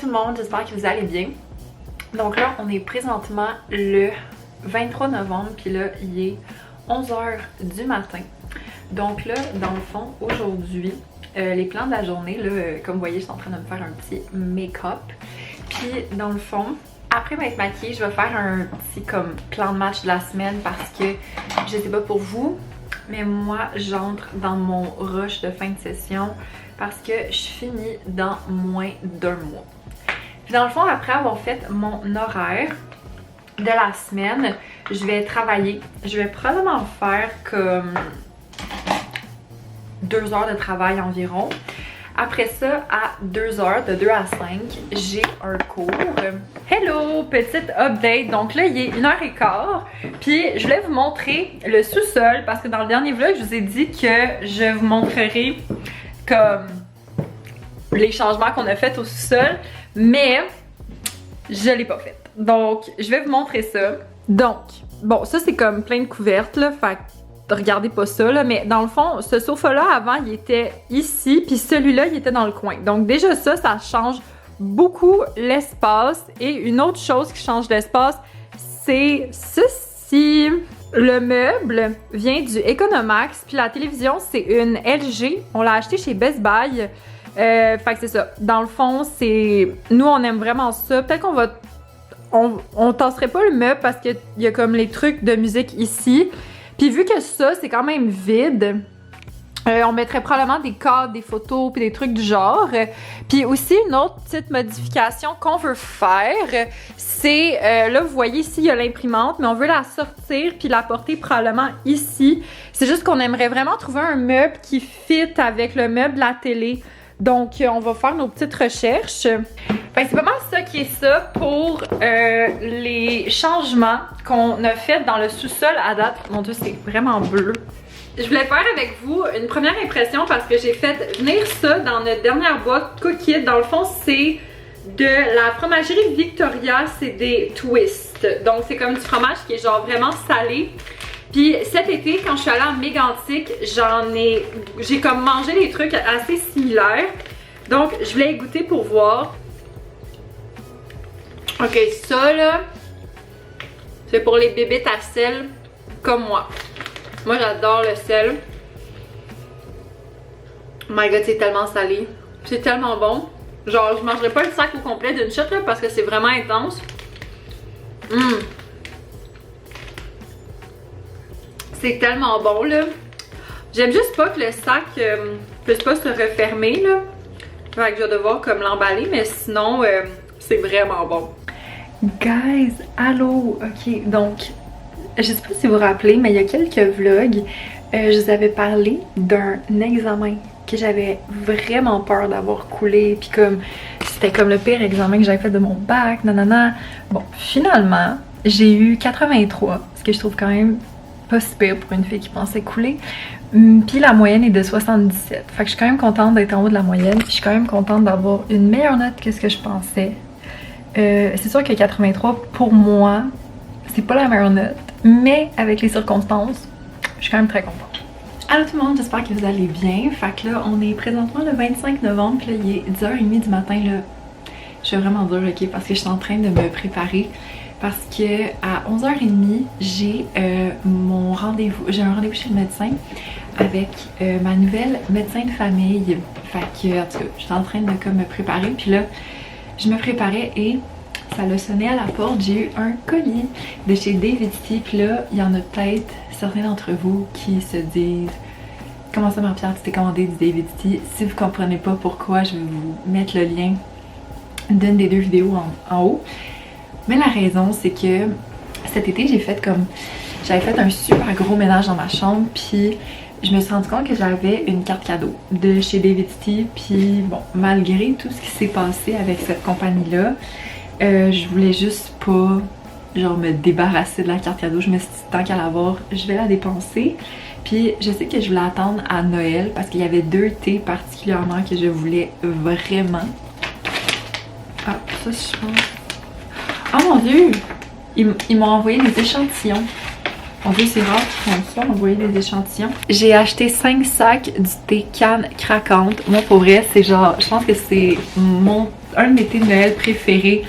tout le monde, j'espère que vous allez bien. Donc là, on est présentement le 23 novembre, puis là, il est 11h du matin. Donc là, dans le fond, aujourd'hui, les plans de la journée, là, comme vous voyez, je suis en train de me faire un petit make-up. Puis dans le fond, après m'être maquillée, je vais faire un petit comme plan de match de la semaine parce que, je sais pas pour vous, mais moi, j'entre dans mon rush de fin de session parce que je finis dans moins d'un mois. Puis dans le fond, après avoir fait mon horaire de la semaine, je vais travailler. Je vais probablement faire comme 2 heures de travail environ. Après ça, à 2 heures, de 2 à 5, j'ai un cours. Hello! Petite update. Donc là, il est 1h15. Puis je voulais vous montrer le sous-sol parce que dans le dernier vlog, je vous ai dit que je vous montrerai comme les changements qu'on a fait au sous-sol. Mais je l'ai pas fait. Donc, je vais vous montrer ça. Donc, bon, ça c'est comme plein de couvertes là. Fait que regardez pas ça là. Mais dans le fond, ce sofa-là, avant, il était ici. Puis celui-là, il était dans le coin. Donc déjà ça change beaucoup l'espace. Et une autre chose qui change l'espace, c'est ceci. Le meuble vient du Economax. Puis la télévision, c'est une LG. On l'a acheté chez Best Buy. Fait que c'est ça. Dans le fond, c'est... Nous, on aime vraiment ça. Peut-être qu'on va... On tasserait pas le meuble parce qu'il y a comme les trucs de musique ici. Puis vu que ça, c'est quand même vide, on mettrait probablement des cadres, des photos, puis des trucs du genre. Puis aussi, une autre petite modification qu'on veut faire, c'est... là, vous voyez ici, il y a l'imprimante, mais on veut la sortir puis la porter probablement ici. C'est juste qu'on aimerait vraiment trouver un meuble qui fit avec le meuble de la télé. Donc, on va faire nos petites recherches. Fait que c'est pas mal ça qui est ça pour les changements qu'on a fait dans le sous-sol à date. Mon Dieu, c'est vraiment bleu. Je voulais faire avec vous une première impression parce que j'ai fait venir ça dans notre dernière boîte Cookit. Dans le fond, c'est de la fromagerie Victoria, c'est des twists. Donc, c'est comme du fromage qui est genre vraiment salé. Puis cet été, quand je suis allée en Mégantic, j'ai comme mangé des trucs assez similaires. Donc, je voulais goûter pour voir. Ok, ça là, c'est pour les bébites à sel comme moi. Moi, j'adore le sel. Oh my god, c'est tellement salé. C'est tellement bon. Genre, je mangerai pas le sac au complet d'une shot là parce que c'est vraiment intense. C'est tellement bon là. J'aime juste pas que le sac puisse pas se refermer là. Fait que je vais devoir comme l'emballer, mais sinon c'est vraiment bon. Guys, allô! Ok, donc je sais pas si vous vous rappelez, mais il y a quelques vlogs, je vous avais parlé d'un examen que j'avais vraiment peur d'avoir coulé, puis comme c'était comme le pire examen que j'avais fait de mon bac, nanana. Bon, finalement, j'ai eu 83, ce que je trouve quand même pas si pire pour une fille qui pensait couler. Puis la moyenne est de 77. Fait que je suis quand même contente d'être en haut de la moyenne. Je suis quand même contente d'avoir une meilleure note que ce que je pensais. C'est sûr que 83, pour moi, c'est pas la meilleure note. Mais avec les circonstances, je suis quand même très contente. Allô tout le monde, j'espère que vous allez bien. Fait que là, on est présentement le 25 novembre. Puis là, il est 10h30 du matin. Là, je suis vraiment dure, ok, parce que je suis en train de me préparer. Parce que à 11h30, j'ai mon rendez-vous. J'ai un rendez-vous chez le médecin avec ma nouvelle médecin de famille. Fait que, en tout cas, je suis en train de comme me préparer. Puis là, je me préparais et ça l'a sonné à la porte. J'ai eu un colis de chez David Tea. Puis là, il y en a peut-être certains d'entre vous qui se disent « Comment ça, Marie-Pierre, tu t'es commandé du David Tea? » Si vous comprenez pas pourquoi, je vais vous mettre le lien d'une des deux vidéos en haut. Mais la raison, c'est que cet été, j'avais fait un super gros ménage dans ma chambre, puis je me suis rendu compte que j'avais une carte cadeau de chez David Tea, puis bon, malgré tout ce qui s'est passé avec cette compagnie-là, je voulais juste pas, genre, me débarrasser de la carte cadeau. Je me suis dit, tant qu'à l'avoir, je vais la dépenser. Puis je sais que je voulais attendre à Noël, parce qu'il y avait 2 thés particulièrement que je voulais vraiment. Ah, ça, je pense... Oh mon dieu! Ils m'ont envoyé des échantillons. Mon dieu, c'est rare qu'ils font ça, m'envoyer des échantillons. J'ai acheté 5 sacs du thé canne craquante. Moi, pour vrai, c'est genre... Je pense que c'est mon un de mes thés de Noël préférés.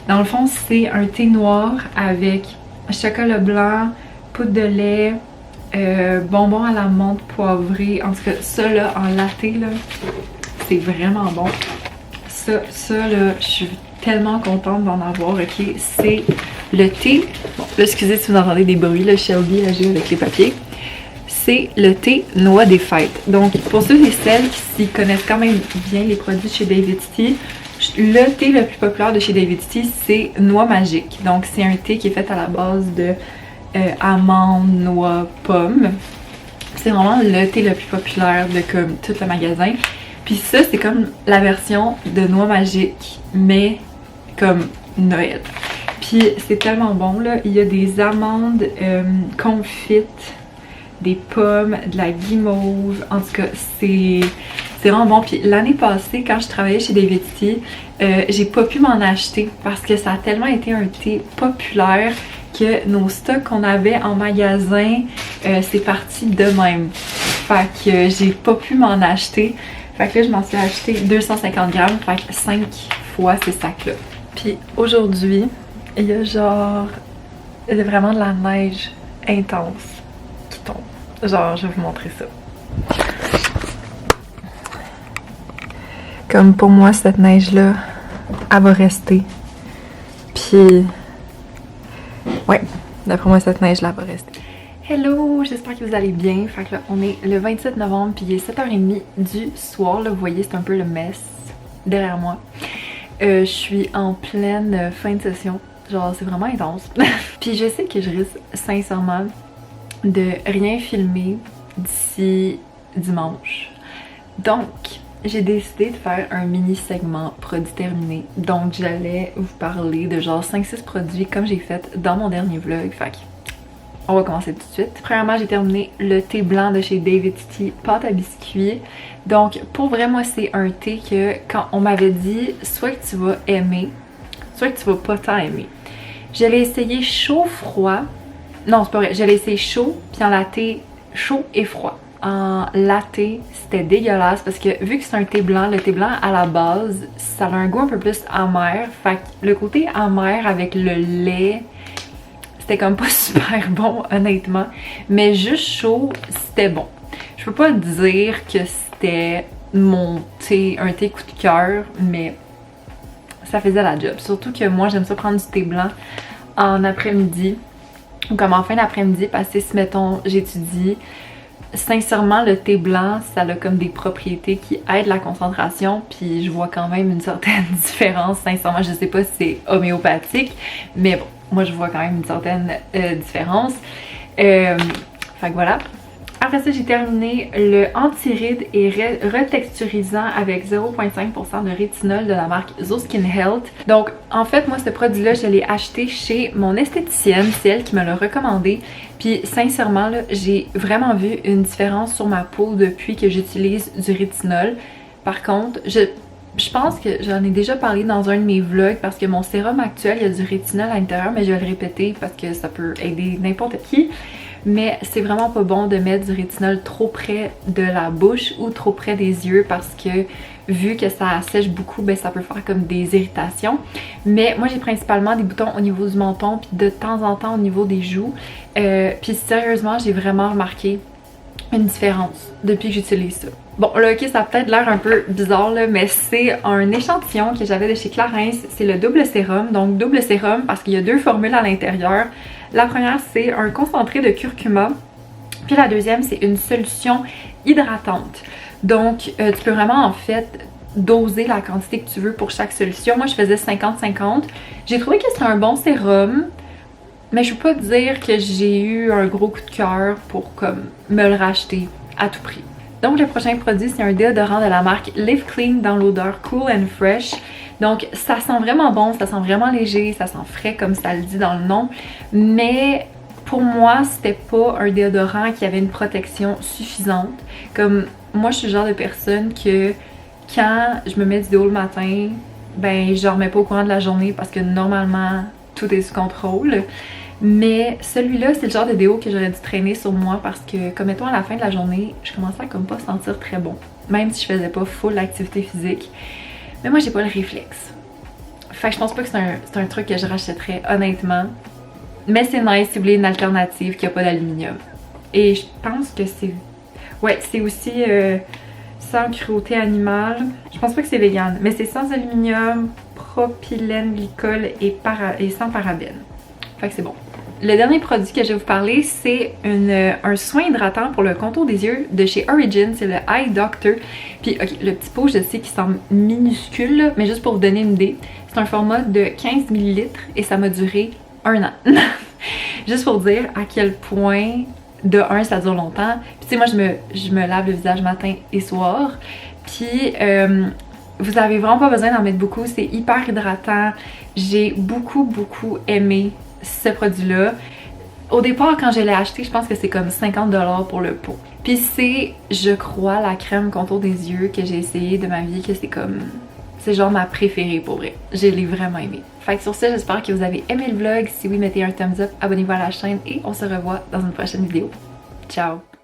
Dans le fond, c'est un thé noir avec chocolat blanc, poudre de lait, bonbons à la menthe poivrée. En tout cas, ça là, en latte là, c'est vraiment bon. Ça là, je suis tellement contente d'en avoir, ok? C'est le thé. Bon, là, excusez si vous entendez des bruits, là, Shelby a joué avec les papiers. C'est le thé noix des fêtes. Donc, pour ceux et celles qui connaissent quand même bien les produits chez David's Tea, le thé le plus populaire de chez David's Tea, c'est noix magique. Donc, c'est un thé qui est fait à la base de amandes, noix, pommes. C'est vraiment le thé le plus populaire de comme tout le magasin. Puis ça, c'est comme la version de noix magique, mais comme Noël. Puis c'est tellement bon là. Il y a des amandes confites, des pommes, de la guimauve. En tout cas, c'est vraiment bon. Puis l'année passée, quand je travaillais chez David's Tea, j'ai pas pu m'en acheter parce que ça a tellement été un thé populaire que nos stocks qu'on avait en magasin, c'est parti de même. Fait que j'ai pas pu m'en acheter. Fait que là, je m'en suis acheté 250 grammes, fait que 5 fois ces sacs-là. Puis aujourd'hui, il y a genre vraiment de la neige intense qui tombe. Genre, je vais vous montrer ça. Comme pour moi, cette neige-là, elle va rester. Puis, ouais, d'après moi, cette neige-là va rester. Hello, j'espère que vous allez bien. Fait que là, on est le 27 novembre, puis il est 7h30 du soir. Là, vous voyez, c'est un peu le mess derrière moi. Je suis en pleine fin de session. Genre, c'est vraiment intense. Puis je sais que je risque sincèrement de rien filmer d'ici dimanche. Donc, j'ai décidé de faire un mini segment produit terminé. Donc, j'allais vous parler de genre 5-6 produits comme j'ai fait dans mon dernier vlog. Fait que on va commencer tout de suite. Premièrement, j'ai terminé le thé blanc de chez David's Tea, pâte à biscuits. Donc, pour vrai, moi, c'est un thé que quand on m'avait dit soit que tu vas aimer, soit que tu vas pas tant aimer. J'avais essayé chaud-froid. Non, c'est pas vrai. J'avais essayé chaud, puis en latte, chaud et froid. En latte, c'était dégueulasse parce que vu que c'est un thé blanc, le thé blanc à la base, ça a un goût un peu plus amer. Fait que le côté amer avec le lait, c'était comme pas super bon, honnêtement. Mais juste chaud, c'était bon. Je peux pas dire que c'était mon thé, un thé coup de cœur, mais ça faisait la job. Surtout que moi, j'aime ça prendre du thé blanc en après-midi, ou comme en fin d'après-midi, parce que si, mettons, j'étudie, sincèrement, le thé blanc, ça a comme des propriétés qui aident la concentration, puis je vois quand même une certaine différence. Sincèrement, je sais pas si c'est homéopathique, mais bon, moi je vois quand même une certaine différence. Fait que voilà. Après ça, j'ai terminé le anti-rides et retexturisant avec 0,5% de rétinol de la marque Zo Skin Health. Donc, en fait, moi, ce produit-là, je l'ai acheté chez mon esthéticienne. C'est elle qui me l'a recommandé. Puis, sincèrement, là, j'ai vraiment vu une différence sur ma peau depuis que j'utilise du rétinol. Par contre, je pense que j'en ai déjà parlé dans un de mes vlogs parce que mon sérum actuel, il y a du rétinol à l'intérieur, mais je vais le répéter parce que ça peut aider n'importe qui. Mais c'est vraiment pas bon de mettre du rétinol trop près de la bouche ou trop près des yeux parce que vu que ça sèche beaucoup, ben ça peut faire comme des irritations. Mais moi j'ai principalement des boutons au niveau du menton puis de temps en temps au niveau des joues. Puis sérieusement, j'ai vraiment remarqué une différence depuis que j'utilise ça. Bon là ok, ça a peut-être l'air un peu bizarre là, mais c'est un échantillon que j'avais de chez Clarins. C'est le double sérum. Donc double sérum parce qu'il y a deux formules à l'intérieur. La première, c'est un concentré de curcuma. Puis la deuxième, c'est une solution hydratante. Donc, tu peux vraiment, en fait, doser la quantité que tu veux pour chaque solution. Moi, je faisais 50-50. J'ai trouvé que c'était un bon sérum, mais je peux pas dire que j'ai eu un gros coup de cœur pour comme me le racheter à tout prix. Donc, le prochain produit, c'est un déodorant de la marque Live Clean dans l'odeur Cool and Fresh. Donc, ça sent vraiment bon, ça sent vraiment léger, ça sent frais comme ça le dit dans le nom. Mais pour moi, c'était pas un déodorant qui avait une protection suffisante. Comme moi, je suis le genre de personne que quand je me mets du déo le matin, ben je remets pas au courant de la journée parce que normalement, tout est sous contrôle. Mais celui-là, c'est le genre de déo que j'aurais dû traîner sur moi parce que, comme mettons, à la fin de la journée, je commençais à comme pas sentir très bon. Même si je faisais pas full activité physique. Mais moi, j'ai pas le réflexe. Fait que je pense pas que c'est un truc que je rachèterais honnêtement. Mais c'est nice si vous voulez une alternative qui a pas d'aluminium. Et je pense que c'est... Ouais, c'est aussi sans cruauté animale. Je pense pas que c'est vegan, mais c'est sans aluminium, propylène, glycol et sans parabènes. Fait que c'est bon. Le dernier produit que je vais vous parler, c'est un soin hydratant pour le contour des yeux de chez Origin, c'est le Eye Doctor. Puis ok, le petit pot, je sais qu'il semble minuscule, là, mais juste pour vous donner une idée, c'est un format de 15 ml et ça m'a duré 1 an. Juste pour dire à quel point, de un, ça dure longtemps. Puis tu sais, moi je me lave le visage matin et soir. Puis vous avez vraiment pas besoin d'en mettre beaucoup, c'est hyper hydratant. J'ai beaucoup aimé ce produit-là. Au départ, quand je l'ai acheté, je pense que c'est comme 50$ pour le pot. Puis c'est, je crois, la crème contour des yeux que j'ai essayé de ma vie, que c'est comme... C'est genre ma préférée pour vrai. Je l'ai vraiment aimée. Fait que sur ce, j'espère que vous avez aimé le vlog. Si oui, mettez un thumbs up, abonnez-vous à la chaîne et on se revoit dans une prochaine vidéo. Ciao!